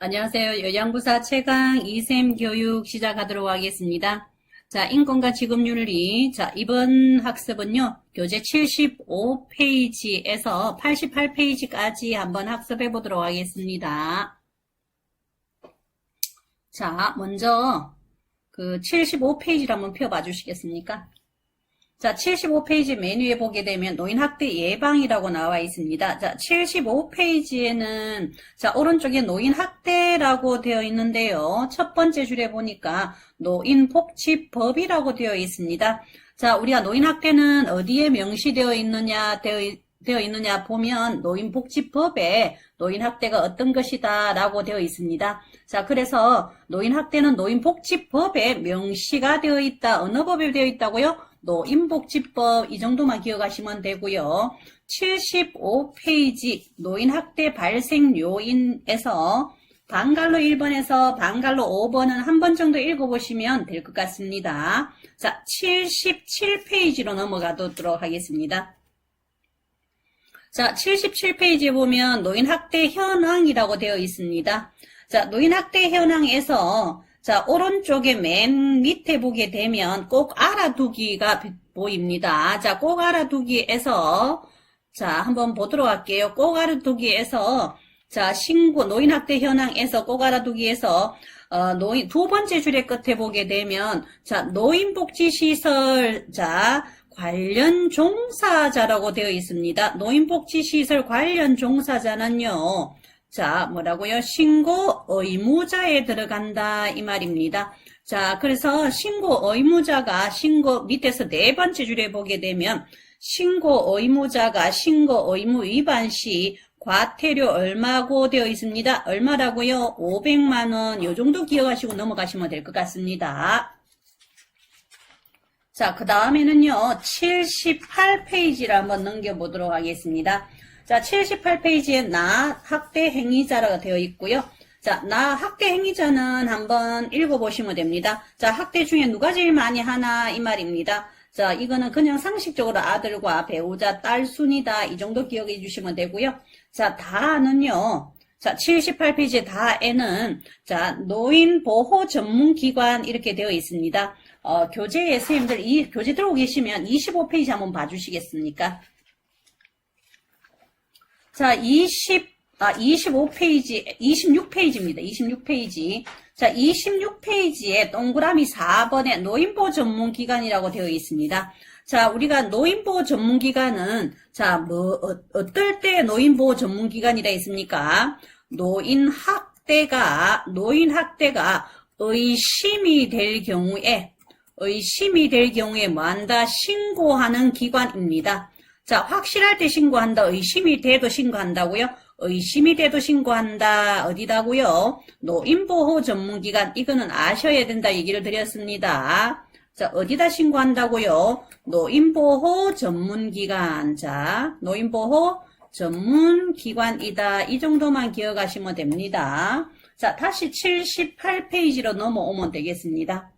안녕하세요. 요양부사 최강 2샘 교육 시작하도록 하겠습니다. 자, 인권과 직업윤리. 자, 이번 학습은요, 교재 75페이지에서 88페이지까지 한번 학습해 보도록 하겠습니다. 자, 먼저 그 75페이지를 한번 펴봐 주시겠습니까? 자, 75페이지 메뉴에 보게 되면 노인학대 예방이라고 나와 있습니다. 자, 75페이지에는 자, 오른쪽에 노인학대라고 되어 있는데요. 첫 번째 줄에 보니까 노인복지법이라고 되어 있습니다. 자, 우리가 노인학대는 어디에 명시되어 있느냐, 되어 있느냐 보면 노인복지법에 노인학대가 어떤 것이다 라고 되어 있습니다. 자, 그래서 노인학대는 노인복지법에 명시가 되어 있다. 어느 법에 되어 있다고요? 노인복지법 이 정도만 기억하시면 되고요. 75페이지 노인학대 발생 요인에서 방갈로 1번에서 방갈로 5번은 한 번 정도 읽어보시면 될 것 같습니다. 자, 77페이지로 넘어가도록 하겠습니다. 자, 77페이지에 보면 노인학대 현황이라고 되어 있습니다. 자, 노인학대 현황에서 자, 오른쪽에 맨 밑에 보게 되면 꼭 알아두기가 보입니다. 자, 꼭 알아두기에서 자, 한번 보도록 할게요. 꼭 알아두기에서 자, 신고 노인학대 현황에서 꼭 알아두기에서 두 번째 줄의 끝에 보게 되면 자, 노인복지시설 자, 관련 종사자라고 되어 있습니다. 노인복지시설 관련 종사자는요. 자, 뭐라고요? 신고 의무자에 들어간다 이 말입니다. 자, 그래서 신고 의무자가 신고 밑에서 네 번째 줄에 보게 되면 신고 의무자가 신고 의무 위반 시 과태료 얼마고 되어 있습니다. 얼마라고요? 500만 원. 요 정도 기억하시고 넘어가시면 될 것 같습니다. 자, 그 다음에는요. 78페이지를 한번 넘겨보도록 하겠습니다. 자, 78페이지에 나 학대 행위자라고 되어 있고요. 자, 나 학대 행위자는 한번 읽어보시면 됩니다. 자, 학대 중에 누가 제일 많이 하나 이 말입니다. 자, 이거는 그냥 상식적으로 아들과 배우자, 딸 순이다 이 정도 기억해 주시면 되고요. 자, 다는요. 자, 78페이지 다에는 자, 노인보호 전문기관 이렇게 되어 있습니다. 교재에 선생님들 이 교재 들고 계시면 25페이지 한번 봐주시겠습니까? 자, 25페이지, 26페이지입니다. 26페이지. 자, 26페이지에 동그라미 4번에 노인보호 전문기관이라고 되어 있습니다. 자, 우리가 노인보호 전문기관은, 자, 어떨 때 노인보호 전문기관이라 했습니까? 노인학대가 의심이 될 경우에 뭐 한다? 신고하는 기관입니다. 자, 확실할 때 신고한다. 의심이 돼도 신고한다고요? 의심이 돼도 신고한다. 어디다고요? 노인보호 전문기관. 이거는 아셔야 된다 얘기를 드렸습니다. 자, 어디다 신고한다고요? 노인보호 전문기관. 자, 노인보호 전문기관이다. 이 정도만 기억하시면 됩니다. 자, 다시 78페이지로 넘어오면 되겠습니다.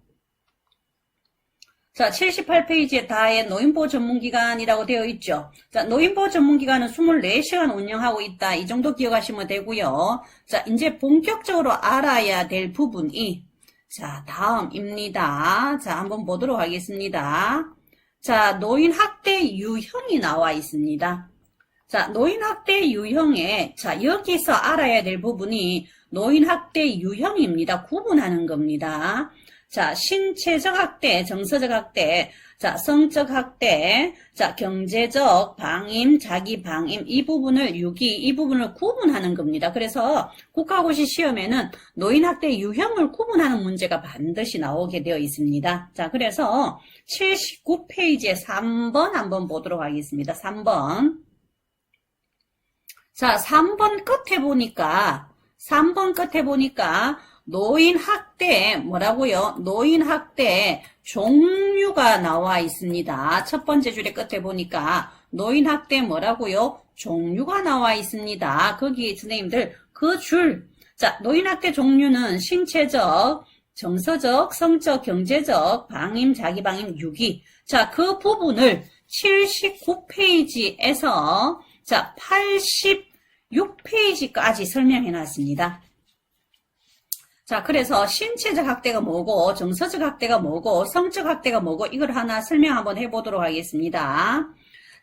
자, 78페이지에 다에 노인보호 전문기관이라고 되어 있죠. 자, 노인보호 전문기관은 24시간 운영하고 있다. 이 정도 기억하시면 되고요. 자, 이제 본격적으로 알아야 될 부분이 자, 다음입니다. 자, 한번 보도록 하겠습니다. 자, 노인학대 유형이 나와 있습니다. 자, 노인학대 유형에 자, 여기서 알아야 될 부분이 노인학대 유형입니다. 구분하는 겁니다. 자, 신체적 학대, 정서적 학대, 자, 성적 학대, 자, 경제적 방임, 자기 방임, 이 부분을 이 부분을 구분하는 겁니다. 그래서 국가고시 시험에는 노인학대 유형을 구분하는 문제가 반드시 나오게 되어 있습니다. 자, 그래서 79페이지에 3번 한번 보도록 하겠습니다. 3번. 자, 3번 끝에 보니까 노인학대 뭐라고요? 노인학대 종류가 나와 있습니다. 첫 번째 줄의 끝에 보니까 노인학대 뭐라고요? 종류가 나와 있습니다. 거기 선생님들 그 줄. 자, 노인학대 종류는 신체적, 정서적, 성적, 경제적, 방임, 자기방임, 유기. 자, 그 부분을 79페이지에서 자, 86페이지까지 설명해 놨습니다. 자, 그래서 신체적 학대가 뭐고, 정서적 학대가 뭐고, 성적 학대가 뭐고, 이걸 하나 설명 한번 해보도록 하겠습니다.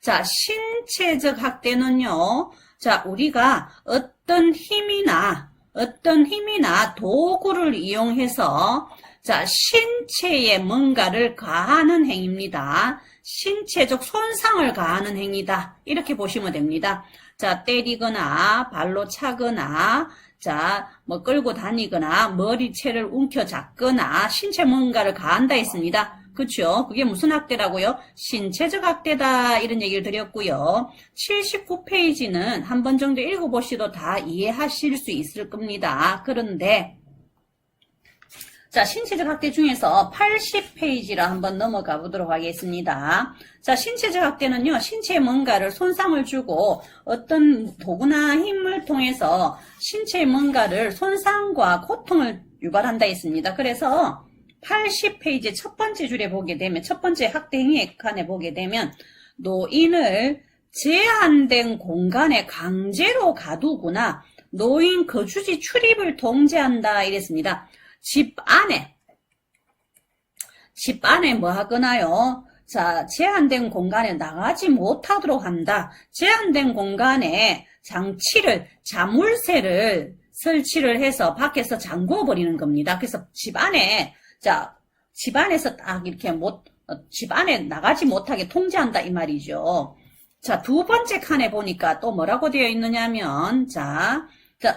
자, 신체적 학대는요, 자, 우리가 어떤 힘이나 도구를 이용해서, 자, 신체에 뭔가를 가하는 행위입니다. 신체적 손상을 가하는 행위다. 이렇게 보시면 됩니다. 자, 때리거나, 발로 차거나, 자, 뭐 끌고 다니거나, 머리채를 움켜잡거나, 신체 뭔가를 가한다 했습니다. 그쵸? 그게 무슨 학대라고요? 신체적 학대다. 이런 얘기를 드렸고요. 79페이지는 한 번 정도 읽어보시도 다 이해하실 수 있을 겁니다. 그런데, 자, 신체적 학대 중에서 80페이지로 한번 넘어가 보도록 하겠습니다. 자, 신체적 학대는요, 신체에 뭔가를 손상을 주고 어떤 도구나 힘을 통해서 신체에 뭔가를 손상과 고통을 유발한다 했습니다. 그래서 80페이지 첫 번째 줄에 보게 되면, 첫 번째 학대 행위 칸에 보게 되면, 노인을 제한된 공간에 강제로 가두거나 노인 거주지 출입을 통제한다 이랬습니다. 집 안에 뭐 하거나요? 자, 제한된 공간에 나가지 못하도록 한다. 제한된 공간에 자물쇠를 설치를 해서 밖에서 잠궈 버리는 겁니다. 그래서 집 안에서 딱 이렇게 집 안에 나가지 못하게 통제한다 이 말이죠. 자, 두 번째 칸에 보니까 또 뭐라고 되어 있느냐면, 자,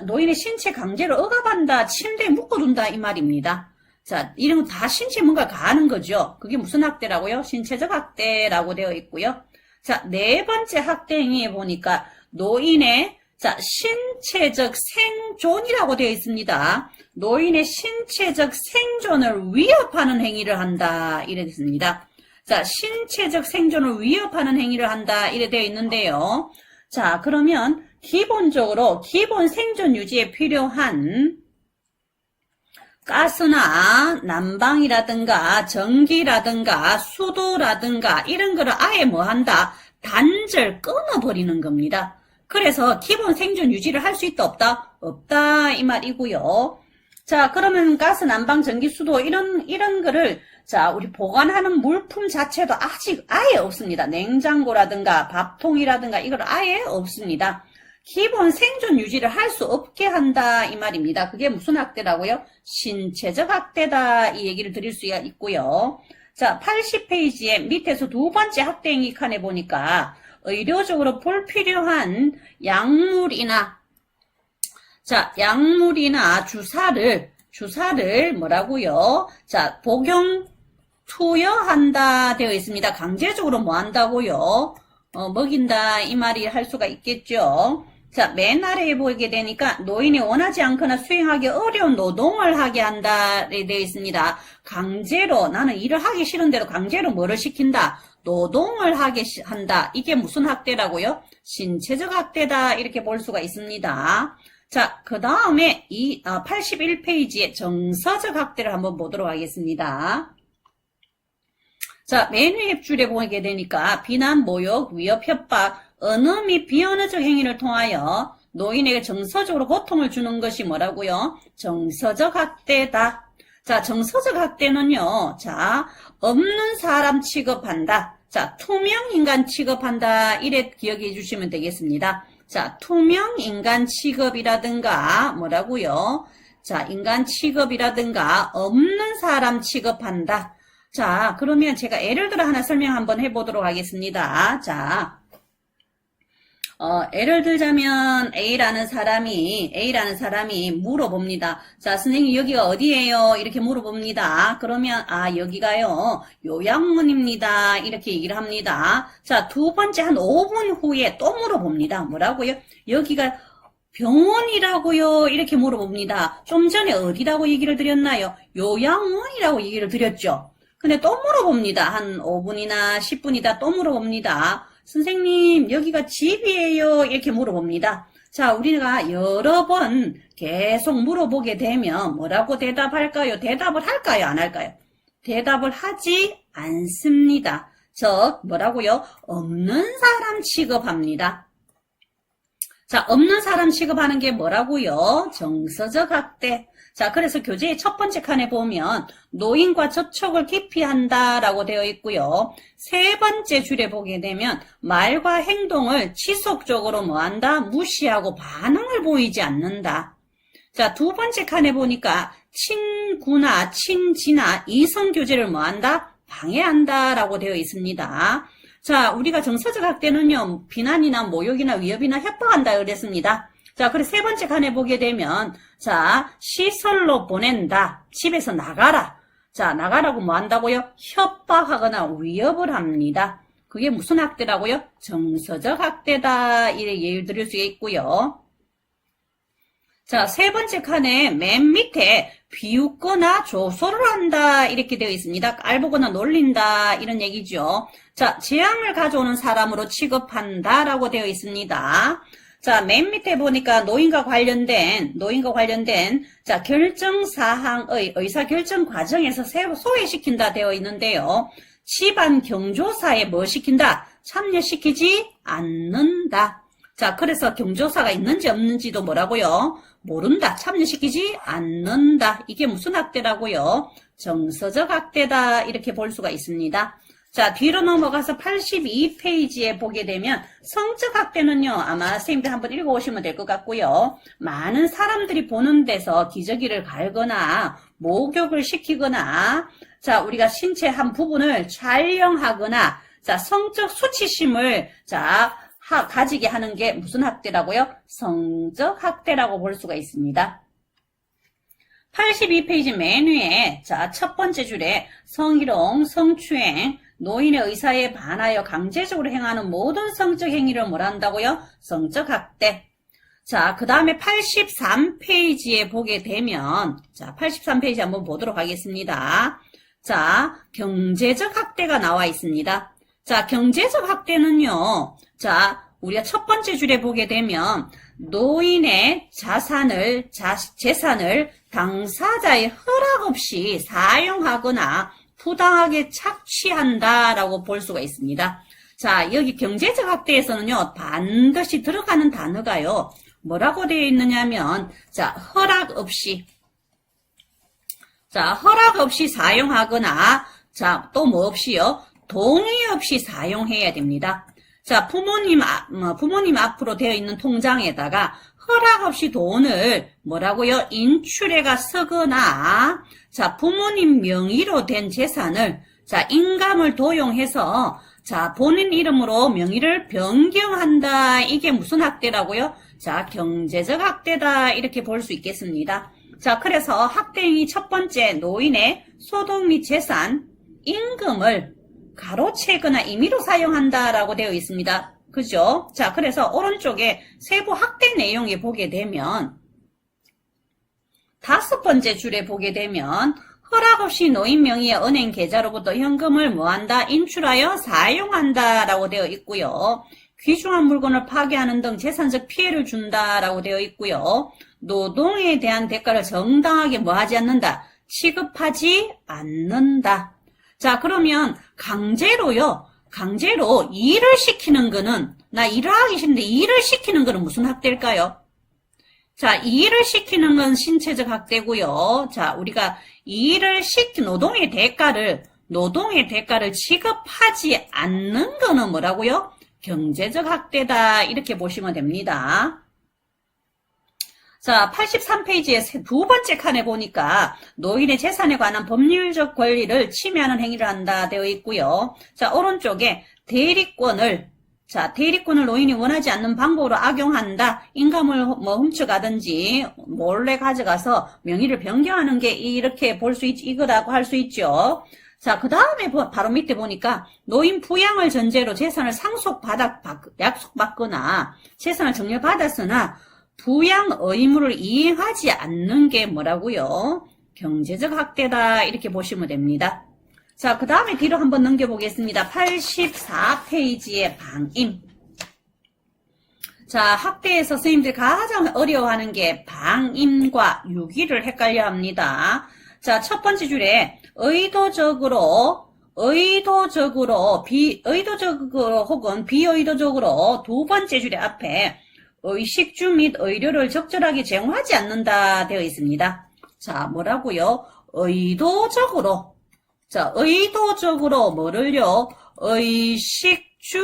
노인의 신체 강제로 억압한다, 침대에 묶어둔다 이 말입니다. 자, 이런 건 다 신체 뭔가 가하는 거죠. 그게 무슨 학대라고요? 신체적 학대라고 되어 있고요. 자, 네 번째 학대 행위에 보니까 노인의 신체적 생존이라고 되어 있습니다. 노인의 신체적 생존을 위협하는 행위를 한다 이래 있습니다. 자, 신체적 생존을 위협하는 행위를 한다 이래 되어 있는데요. 자, 그러면 기본적으로 기본 생존 유지에 필요한 가스나 난방이라든가 전기라든가 수도라든가 이런 거를 아예 뭐 한다? 단절 끊어버리는 겁니다. 그래서 기본 생존 유지를 할 수 있다 없다? 없다 이 말이고요. 자, 그러면 가스, 난방, 전기, 수도 이런 거를 자, 우리 보관하는 물품 자체도 아직 아예 없습니다. 냉장고라든가 밥통이라든가 이걸 아예 없습니다. 기본 생존 유지를 할 수 없게 한다 이 말입니다. 그게 무슨 학대라고요? 신체적 학대다 이 얘기를 드릴 수가 있고요. 자, 80페이지에 밑에서 두 번째 학대 행위 칸에 보니까 의료적으로 불필요한 약물이나 주사를 뭐라고요? 자, 투여한다 되어 있습니다. 강제적으로 뭐 한다고요? 먹인다 이 말이 할 수가 있겠죠. 자, 맨 아래에 보게 되니까 노인이 원하지 않거나 수행하기 어려운 노동을 하게 한다 되어 있습니다. 강제로 나는 일을 하기 싫은데도 강제로 뭐를 시킨다? 노동을 하게 한다. 이게 무슨 학대라고요? 신체적 학대다 이렇게 볼 수가 있습니다. 자, 그 다음에 81페이지에 정서적 학대를 한번 보도록 하겠습니다. 자, 맨 위에 줄에 보게 되니까 비난, 모욕, 위협, 협박, 언어 및 비언어적 행위를 통하여 노인에게 정서적으로 고통을 주는 것이 뭐라고요? 정서적 학대다. 자, 정서적 학대는요, 자, 없는 사람 취급한다. 자, 투명 인간 취급한다. 이래 기억해 주시면 되겠습니다. 자, 투명 인간 취급이라든가, 뭐라고요? 자, 인간 취급이라든가, 없는 사람 취급한다. 자, 그러면 제가 예를 들어 하나 설명 한번 해보도록 하겠습니다. 자, 예를 들자면 A라는 사람이 물어봅니다. 자, 선생님 여기가 어디예요? 이렇게 물어봅니다. 그러면 여기가요 요양원입니다. 이렇게 얘기를 합니다. 자, 두 번째 한 5분 후에 또 물어봅니다. 뭐라고요? 여기가 병원이라고요. 이렇게 물어봅니다. 좀 전에 어디라고 얘기를 드렸나요? 요양원이라고 얘기를 드렸죠. 근데 또 물어봅니다. 한 5분이나 10분이다 또 물어봅니다. 선생님 여기가 집이에요 이렇게 물어봅니다. 자, 우리가 여러 번 계속 물어보게 되면 뭐라고 대답할까요? 대답을 할까요? 안 할까요? 대답을 하지 않습니다. 즉 뭐라고요? 없는 사람 취급합니다. 자, 없는 사람 취급하는 게 뭐라고요? 정서적 학대. 자, 그래서 교재의 첫 번째 칸에 보면 노인과 접촉을 기피한다라고 되어 있고요. 세 번째 줄에 보게 되면 말과 행동을 지속적으로 뭐한다? 무시하고 반응을 보이지 않는다. 자, 두 번째 칸에 보니까 친구나 친지나 이성교제를 뭐한다? 방해한다라고 되어 있습니다. 자, 우리가 정서적 학대는요, 비난이나 모욕이나 위협이나 협박한다 그랬습니다. 자, 그래서 세 번째 칸에 보게 되면, 자, 시설로 보낸다. 집에서 나가라. 자, 나가라고 뭐 한다고요? 협박하거나 위협을 합니다. 그게 무슨 학대라고요? 정서적 학대다. 이렇게 예를 들을 수 있고요. 자, 세 번째 칸에 맨 밑에 비웃거나 조소를 한다. 이렇게 되어 있습니다. 깔보거나 놀린다. 이런 얘기죠. 자, 재앙을 가져오는 사람으로 취급한다라고 되어 있습니다. 자, 맨 밑에 보니까 노인과 관련된, 자, 결정사항의 의사결정 과정에서 소외시킨다 되어 있는데요. 집안 경조사에 뭐 시킨다? 참여시키지 않는다. 자, 그래서 경조사가 있는지 없는지도 뭐라고요? 모른다. 참여시키지 않는다. 이게 무슨 학대라고요? 정서적 학대다. 이렇게 볼 수가 있습니다. 자, 뒤로 넘어가서 82페이지에 보게 되면 성적 학대는요, 아마 선생님들 한번 읽어보시면 될 것 같고요. 많은 사람들이 보는 데서 기저귀를 갈거나 목욕을 시키거나, 자, 우리가 신체 한 부분을 촬영하거나, 자, 성적 수치심을, 자, 가지게 하는 게 무슨 학대라고요? 성적 학대라고 볼 수가 있습니다. 82페이지 맨 위에, 자, 첫 번째 줄에 성희롱, 성추행, 노인의 의사에 반하여 강제적으로 행하는 모든 성적 행위를 뭐라 한다고요? 성적 학대. 자, 그 다음에 83페이지에 보게 되면, 자, 83페이지 한번 보도록 하겠습니다. 자, 경제적 학대가 나와 있습니다. 자, 경제적 학대는요, 자, 우리가 첫 번째 줄에 보게 되면, 노인의 재산을 당사자의 허락 없이 사용하거나 부당하게 착취한다라고 볼 수가 있습니다. 자, 여기 경제적 학대에서는요, 반드시 들어가는 단어가요, 뭐라고 되어 있느냐면, 자, 허락 없이 사용하거나, 자, 또 뭐 없이요? 동의 없이 사용해야 됩니다. 자, 부모님 앞으로 되어 있는 통장에다가 허락 없이 돈을 뭐라고요? 인출해가 쓰거나, 자, 부모님 명의로 된 재산을, 자, 인감을 도용해서, 자, 본인 이름으로 명의를 변경한다. 이게 무슨 학대라고요? 자, 경제적 학대다. 이렇게 볼 수 있겠습니다. 자, 그래서 학대행위 첫 번째, 노인의 소득 및 재산, 임금을 가로채거나 임의로 사용한다라고 되어 있습니다. 그죠? 자, 그래서 오른쪽에 세부 학대 내용에 보게 되면, 다섯 번째 줄에 보게 되면, 허락 없이 노인 명의의 은행 계좌로부터 현금을 뭐한다? 인출하여 사용한다라고 되어 있고요. 귀중한 물건을 파괴하는 등 재산적 피해를 준다라고 되어 있고요. 노동에 대한 대가를 정당하게 뭐하지 않는다? 취급하지 않는다. 자, 그러면 강제로 일을 시키는 거는, 나 일을 하기 싫은데 일을 시키는 거는 무슨 학대일까요? 자, 일을 시키는 건 신체적 학대고요. 자, 우리가 노동의 대가를 지급하지 않는 거는 뭐라고요? 경제적 학대다. 이렇게 보시면 됩니다. 자, 83페이지의 두 번째 칸에 보니까 노인의 재산에 관한 법률적 권리를 침해하는 행위를 한다 되어 있고요. 자, 오른쪽에 대리권을 노인이 원하지 않는 방법으로 악용한다. 인감을 뭐 훔쳐가든지 몰래 가져가서 명의를 변경하는 게 이렇게 이거라고 할 수 있죠. 자, 그 다음에 바로 밑에 보니까 노인 부양을 전제로 재산을 약속받거나 재산을 정려받았으나 부양 의무를 이행하지 않는 게 뭐라고요? 경제적 학대다. 이렇게 보시면 됩니다. 자, 그 다음에 뒤로 한번 넘겨보겠습니다. 84페이지의 방임. 자, 학대에서 선생님들이 가장 어려워하는 게 방임과 유기를 헷갈려 합니다. 자, 첫 번째 줄에 의도적으로 혹은 비의도적으로 두 번째 줄에 앞에 의식주 및 의료를 적절하게 제공하지 않는다 되어 있습니다. 자, 뭐라고요? 의도적으로. 자, 의도적으로 뭐를요? 의식주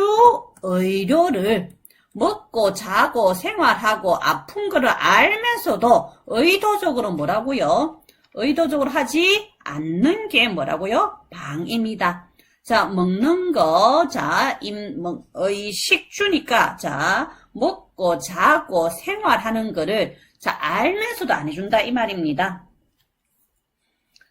의료를 먹고 자고 생활하고 아픈 거를 알면서도 의도적으로 뭐라고요? 의도적으로 하지 않는 게 뭐라고요? 방입니다. 자, 먹는 거, 자, 의식주니까, 자, 먹고 자고 생활하는 거를, 자, 알면서도 안 해준다, 이 말입니다.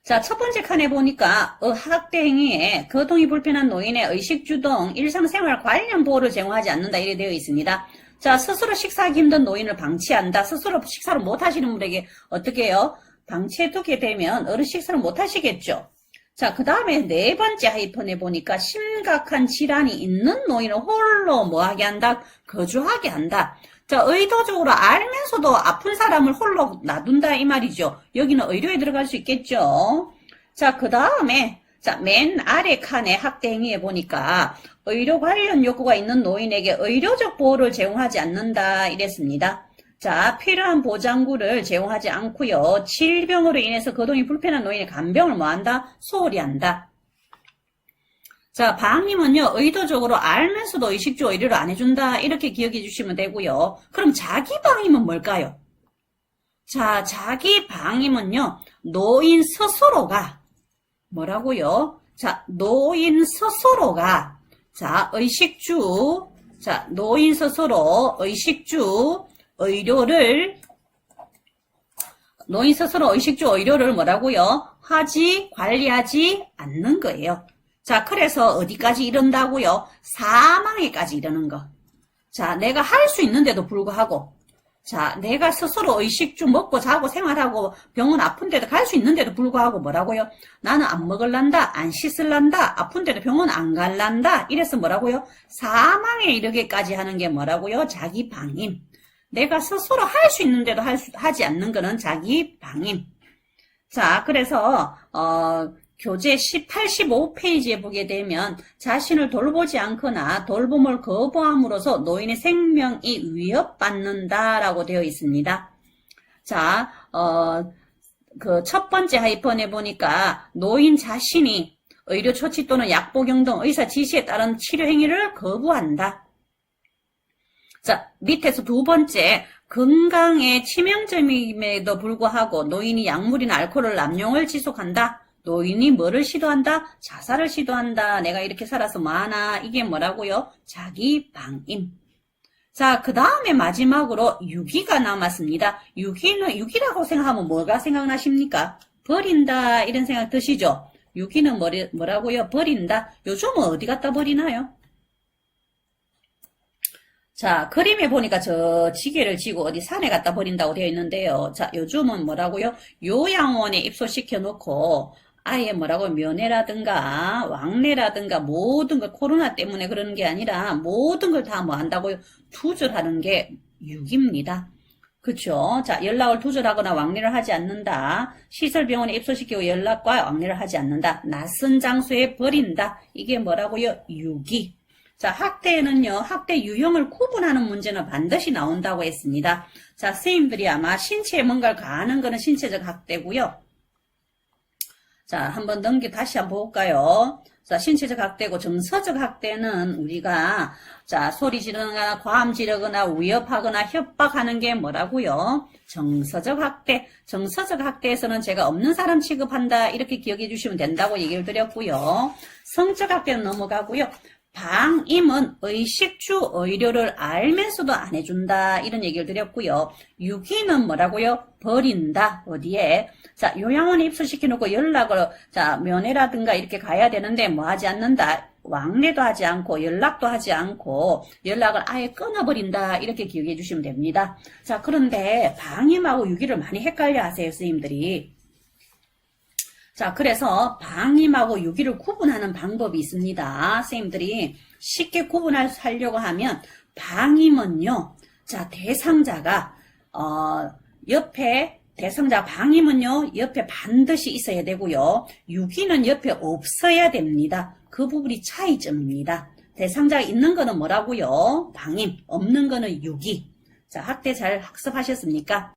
자, 첫 번째 칸에 보니까 학대 행위에 거동이 불편한 노인의 의식주 등 일상생활 관련 보호를 제공하지 않는다 이렇게 되어 있습니다. 자, 스스로 식사하기 힘든 노인을 방치한다. 스스로 식사를 못 하시는 분에게 어떻게 해요? 방치해두게 되면 어른 식사를 못 하시겠죠. 자, 그 다음에 네 번째 하이픈에 보니까 심각한 질환이 있는 노인을 홀로 뭐하게 한다? 거주하게 한다. 자, 의도적으로 알면서도 아픈 사람을 홀로 놔둔다 이 말이죠. 여기는 의료에 들어갈 수 있겠죠. 자, 그 다음에 자, 맨 아래 칸에 학대 행위에 보니까 의료 관련 요구가 있는 노인에게 의료적 보호를 제공하지 않는다 이랬습니다. 자, 필요한 보장구를 제공하지 않고요. 질병으로 인해서 거동이 불편한 노인의 간병을 뭐한다? 소홀히 한다. 자, 방임은요, 의도적으로 알면서도 의식주 의료를 안 해준다. 이렇게 기억해 주시면 되고요. 그럼 자기 방임은 뭘까요? 자, 자기 방임은요, 노인 스스로가, 뭐라고요? 자, 노인 스스로가, 자, 의식주, 자, 노인 스스로 의식주 의료를, 노인 스스로 의식주 의료를 뭐라고요? 관리하지 않는 거예요. 자, 그래서 어디까지 이른다고요? 사망에까지 이르는 거. 자, 내가 할 수 있는데도 불구하고, 자, 내가 스스로 의식주 먹고 자고 생활하고 병원 아픈데도 갈 수 있는데도 불구하고 뭐라고요? 나는 안 먹을란다, 안 씻을란다, 아픈데도 병원 안 갈란다. 이래서 뭐라고요? 사망에 이르게까지 하는 게 뭐라고요? 자기 방임. 내가 스스로 할 수 있는데도 하지 않는 거는 자기 방임. 자, 그래서, 교재 85페이지에 보게 되면 자신을 돌보지 않거나 돌봄을 거부함으로써 노인의 생명이 위협받는다라고 되어 있습니다. 자, 그 첫 번째 하이펀에 보니까 노인 자신이 의료 처치 또는 약 복용 등 의사 지시에 따른 치료 행위를 거부한다. 자, 밑에서 두 번째, 건강에 치명적임에도 불구하고 노인이 약물이나 알코올을 남용을 지속한다. 노인이 뭐를 시도한다? 자살을 시도한다. 내가 이렇게 살아서 뭐하나? 이게 뭐라고요? 자기 방임. 자, 그 다음에 마지막으로 유기가 남았습니다. 유기라고 생각하면 뭐가 생각나십니까? 버린다 이런 생각 드시죠? 유기는 뭐라고요? 버린다. 요즘은 어디 갖다 버리나요? 자, 그림에 보니까 저 지게를 지고 어디 산에 갖다 버린다고 되어 있는데요. 자, 요즘은 뭐라고요? 요양원에 입소시켜 놓고 아예 뭐라고 면회라든가 왕래라든가 모든 걸 코로나 때문에 그러는 게 아니라 모든 걸 다 뭐 한다고요? 투절하는 게 유기입니다. 그쵸? 자, 연락을 두절하거나 왕래를 하지 않는다. 시설병원에 입소시키고 연락과 왕래를 하지 않는다. 낯선 장소에 버린다. 이게 뭐라고요? 유기. 자, 학대에는요, 학대 유형을 구분하는 문제는 반드시 나온다고 했습니다. 자, 선생님들이 아마 신체에 뭔가를 가하는 거는 신체적 학대고요. 자, 한번 다시 한번 볼까요? 자, 신체적 학대고 정서적 학대는 우리가 자, 소리 지르거나 과음 지르거나 위협하거나 협박하는 게 뭐라고요? 정서적 학대. 정서적 학대에서는 제가 없는 사람 취급한다 이렇게 기억해 주시면 된다고 얘기를 드렸고요. 성적 학대는 넘어가고요. 방임은 의식주 의료를 알면서도 안 해준다 이런 얘기를 드렸고요. 유기는 뭐라고요? 버린다. 어디에? 자, 요양원에 입소시켜놓고 연락을 자 면회라든가 이렇게 가야 되는데 뭐 하지 않는다. 왕래도 하지 않고 연락도 하지 않고 연락을 아예 끊어버린다 이렇게 기억해 주시면 됩니다. 자, 그런데 방임하고 유기를 많이 헷갈려 하세요 선생님들이. 자, 그래서 방임하고 유기를 구분하는 방법이 있습니다. 선생님들이 쉽게 구분하려고 하면 방임은요. 자, 대상자가 옆에 대상자 방임은요. 옆에 반드시 있어야 되고요. 유기는 옆에 없어야 됩니다. 그 부분이 차이점입니다. 대상자가 있는 거는 뭐라고요? 방임, 없는 거는 유기. 자, 학대 잘 학습하셨습니까?